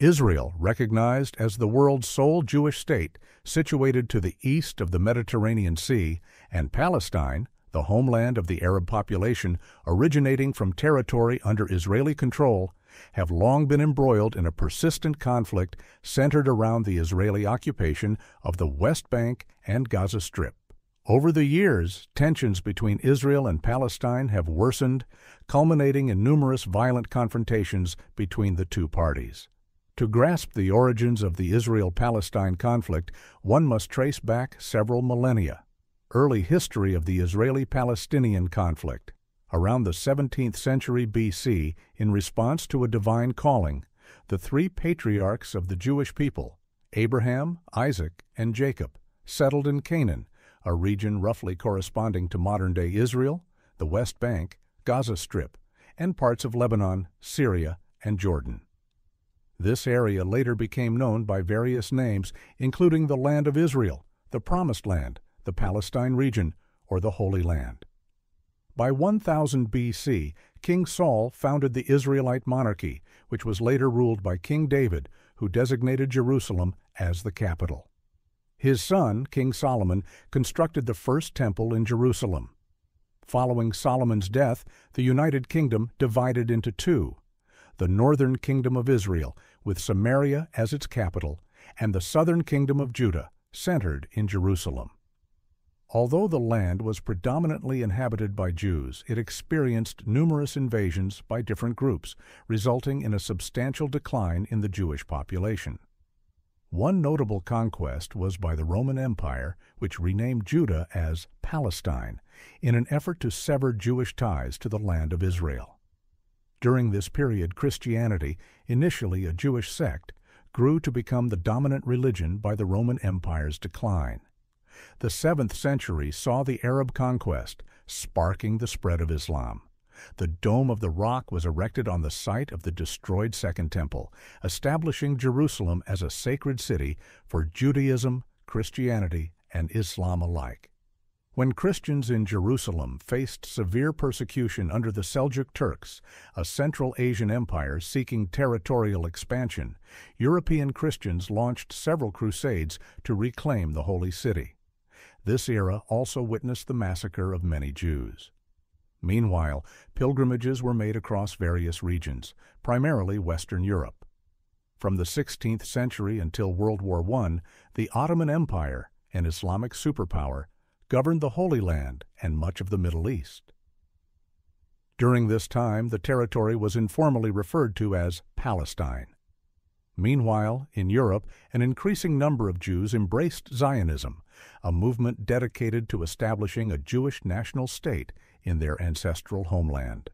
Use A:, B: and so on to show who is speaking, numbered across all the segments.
A: Israel, recognized as the world's sole Jewish state, situated to the east of the Mediterranean Sea, and Palestine, the homeland of the Arab population originating from territory under Israeli control, have long been embroiled in a persistent conflict centered around the Israeli occupation of the West Bank and Gaza Strip. Over the years, tensions between Israel and Palestine have worsened, culminating in numerous violent confrontations between the two parties. To grasp the origins of the Israel-Palestine conflict, one must trace back several millennia. Early history of the Israeli-Palestinian conflict. Around the 17th century BC, in response to a divine calling, the three patriarchs of the Jewish people, Abraham, Isaac, and Jacob, settled in Canaan, a region roughly corresponding to modern-day Israel, the West Bank, Gaza Strip, and parts of Lebanon, Syria, and Jordan. This area later became known by various names, including the Land of Israel, the Promised Land, the Palestine region, or the Holy Land. By 1000 BC, King Saul founded the Israelite monarchy, which was later ruled by King David, who designated Jerusalem as the capital. His son, King Solomon, constructed the first temple in Jerusalem. Following Solomon's death, the United Kingdom divided into two: the northern kingdom of Israel, with Samaria as its capital, and the southern kingdom of Judah, centered in Jerusalem. Although the land was predominantly inhabited by Jews, it experienced numerous invasions by different groups, resulting in a substantial decline in the Jewish population. One notable conquest was by the Roman Empire, which renamed Judah as Palestine, in an effort to sever Jewish ties to the land of Israel. During this period, Christianity, initially a Jewish sect, grew to become the dominant religion by the Roman Empire's decline. The 7th century saw the Arab conquest, sparking the spread of Islam. The Dome of the Rock was erected on the site of the destroyed Second Temple, establishing Jerusalem as a sacred city for Judaism, Christianity, and Islam alike. When Christians in Jerusalem faced severe persecution under the Seljuk Turks, a Central Asian empire seeking territorial expansion, European Christians launched several crusades to reclaim the Holy City. This era also witnessed the massacre of many Jews. Meanwhile, pilgrimages were made across various regions, primarily Western Europe. From the 16th century until World War I, the Ottoman Empire, an Islamic superpower, governed the Holy Land and much of the Middle East. During this time, the territory was informally referred to as Palestine. Meanwhile, in Europe, an increasing number of Jews embraced Zionism, a movement dedicated to establishing a Jewish national state in their ancestral homeland.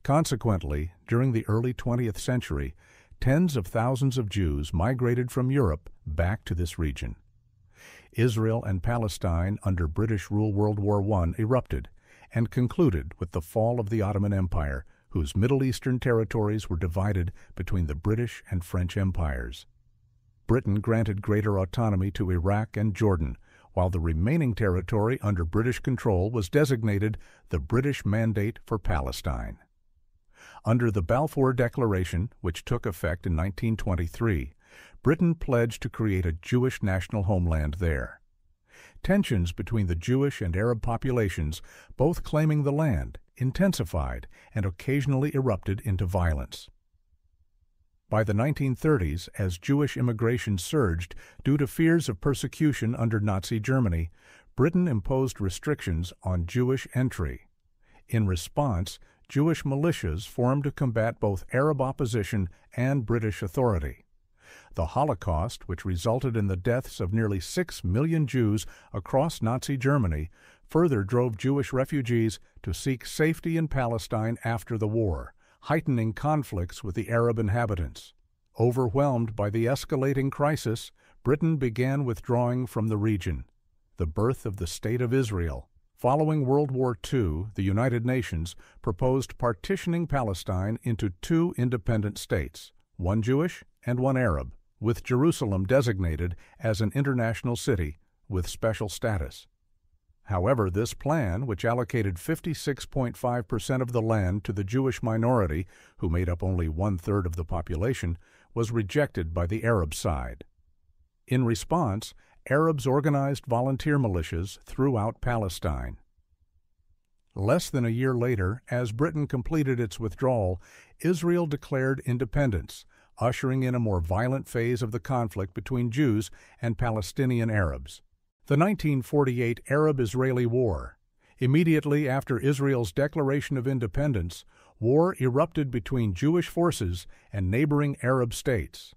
A: Consequently, during the early 20th century, tens of thousands of Jews migrated from Europe back to this region. Israel and Palestine under British rule World War I erupted and concluded with the fall of the Ottoman Empire, whose Middle Eastern territories were divided between the British and French empires. Britain granted greater autonomy to Iraq and Jordan, while the remaining territory under British control was designated the British Mandate for Palestine. Under the Balfour Declaration, which took effect in 1923, Britain pledged to create a Jewish national homeland there. Tensions between the Jewish and Arab populations, both claiming the land, intensified and occasionally erupted into violence. By the 1930s, as Jewish immigration surged due to fears of persecution under Nazi Germany, Britain imposed restrictions on Jewish entry. In response, Jewish militias formed to combat both Arab opposition and British authority. The Holocaust, which resulted in the deaths of nearly 6 million Jews across Nazi Germany, further drove Jewish refugees to seek safety in Palestine after the war, heightening conflicts with the Arab inhabitants. Overwhelmed by the escalating crisis, Britain began withdrawing from the region. The birth of the State of Israel. Following World War II, the United Nations proposed partitioning Palestine into 2 independent states, one Jewish and one Arab, with Jerusalem designated as an international city with special status. However, this plan, which allocated 56.5% of the land to the Jewish minority, who made up only 1/3 of the population, was rejected by the Arab side. In response, Arabs organized volunteer militias throughout Palestine. Less than a year later, as Britain completed its withdrawal, Israel declared independence, ushering in a more violent phase of the conflict between Jews and Palestinian Arabs. The 1948 Arab-Israeli War. Immediately after Israel's declaration of independence, war erupted between Jewish forces and neighboring Arab states.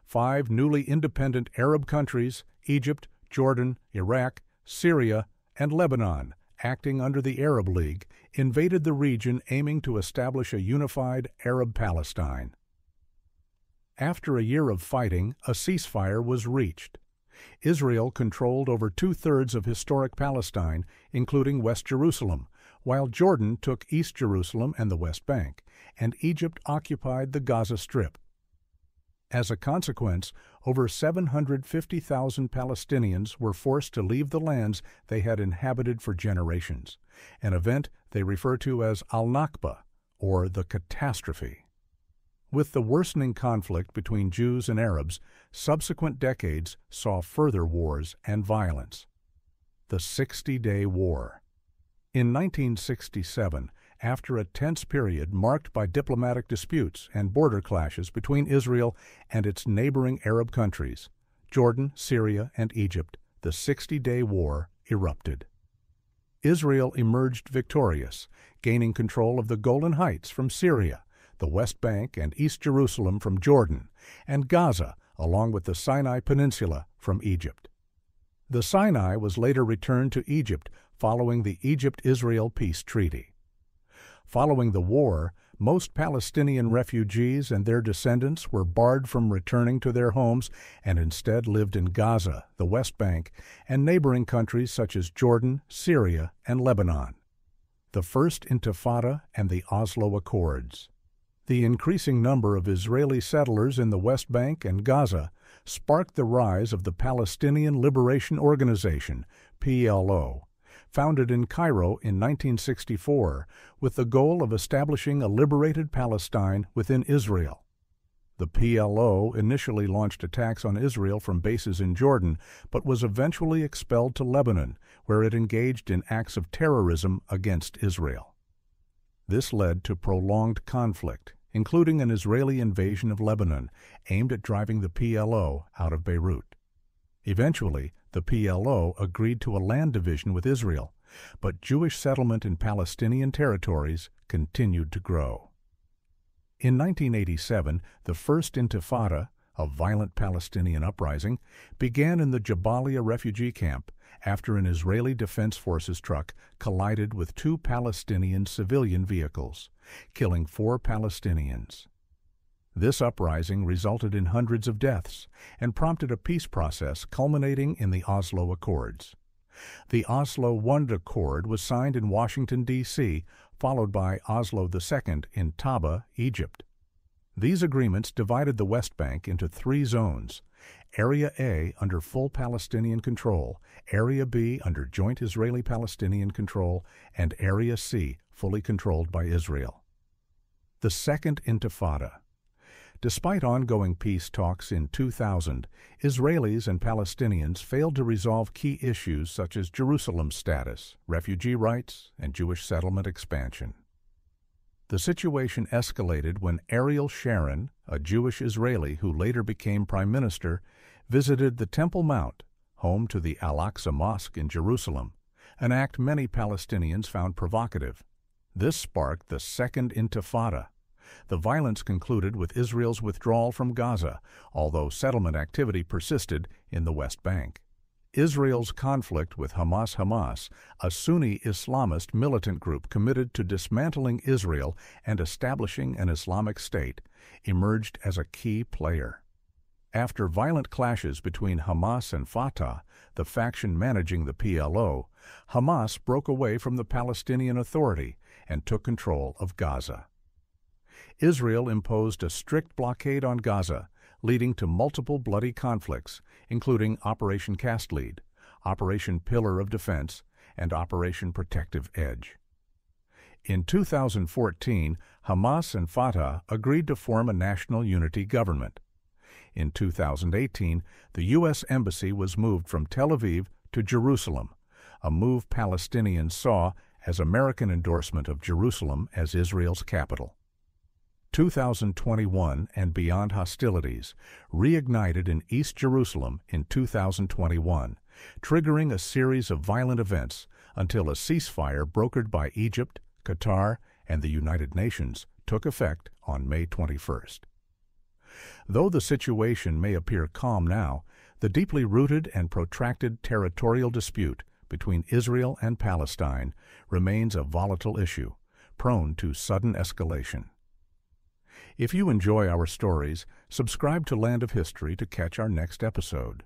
A: 5 newly independent Arab countries, Egypt, Jordan, Iraq, Syria, and Lebanon, acting under the Arab League, invaded the region aiming to establish a unified Arab Palestine. After a year of fighting, a ceasefire was reached. Israel controlled over 2/3 of historic Palestine, including West Jerusalem, while Jordan took East Jerusalem and the West Bank, and Egypt occupied the Gaza Strip. As a consequence, over 750,000 Palestinians were forced to leave the lands they had inhabited for generations, an event they refer to as al-Nakba, or the catastrophe. With the worsening conflict between Jews and Arabs, subsequent decades saw further wars and violence. The 60-Day War. In 1967, after a tense period marked by diplomatic disputes and border clashes between Israel and its neighboring Arab countries, Jordan, Syria, and Egypt, the 60-Day War erupted. Israel emerged victorious, gaining control of the Golan Heights from Syria, the West Bank and East Jerusalem from Jordan, and Gaza, along with the Sinai Peninsula, from Egypt. The Sinai was later returned to Egypt following the Egypt-Israel Peace Treaty. Following the war, most Palestinian refugees and their descendants were barred from returning to their homes and instead lived in Gaza, the West Bank, and neighboring countries such as Jordan, Syria, and Lebanon. The First Intifada and the Oslo Accords. The increasing number of Israeli settlers in the West Bank and Gaza sparked the rise of the Palestinian Liberation Organization, PLO, founded in Cairo in 1964 with the goal of establishing a liberated Palestine within Israel. The PLO initially launched attacks on Israel from bases in Jordan, but was eventually expelled to Lebanon, where it engaged in acts of terrorism against Israel. This led to prolonged conflict, including an Israeli invasion of Lebanon aimed at driving the PLO out of Beirut. Eventually, the PLO agreed to a land division with Israel, but Jewish settlement in Palestinian territories continued to grow. In 1987, the First Intifada, a violent Palestinian uprising, began in the Jabalia refugee camp after an Israeli Defense Forces truck collided with 2 Palestinian civilian vehicles, killing 4 Palestinians. This uprising resulted in hundreds of deaths and prompted a peace process culminating in the Oslo Accords. The Oslo I Accord was signed in Washington, D.C., followed by Oslo II in Taba, Egypt. These agreements divided the West Bank into 3 zones: Area A under full Palestinian control, Area B under joint Israeli-Palestinian control, and Area C fully controlled by Israel. The Second Intifada. Despite ongoing peace talks in 2000, Israelis and Palestinians failed to resolve key issues such as Jerusalem's status, refugee rights, and Jewish settlement expansion. The situation escalated when Ariel Sharon, a Jewish Israeli who later became prime minister, visited the Temple Mount, home to the Al-Aqsa Mosque in Jerusalem, an act many Palestinians found provocative. This sparked the Second Intifada. The violence concluded with Israel's withdrawal from Gaza, although settlement activity persisted in the West Bank. Israel's conflict with Hamas, a Sunni Islamist militant group committed to dismantling Israel and establishing an Islamic State, emerged as a key player. After violent clashes between Hamas and Fatah, the faction managing the PLO, Hamas broke away from the Palestinian Authority and took control of Gaza. Israel imposed a strict blockade on Gaza, leading to multiple bloody conflicts, including Operation Cast Lead, Operation Pillar of Defense, and Operation Protective Edge. In 2014, Hamas and Fatah agreed to form a national unity government. In 2018, the U.S. Embassy was moved from Tel Aviv to Jerusalem, a move Palestinians saw as American endorsement of Jerusalem as Israel's capital. 2021 and beyond hostilities reignited in East Jerusalem in 2021, triggering a series of violent events until a ceasefire brokered by Egypt, Qatar, and the United Nations took effect on May 21st. Though the situation may appear calm now, the deeply rooted and protracted territorial dispute between Israel and Palestine remains a volatile issue, prone to sudden escalation. If you enjoy our stories, subscribe to Land of History to catch our next episode.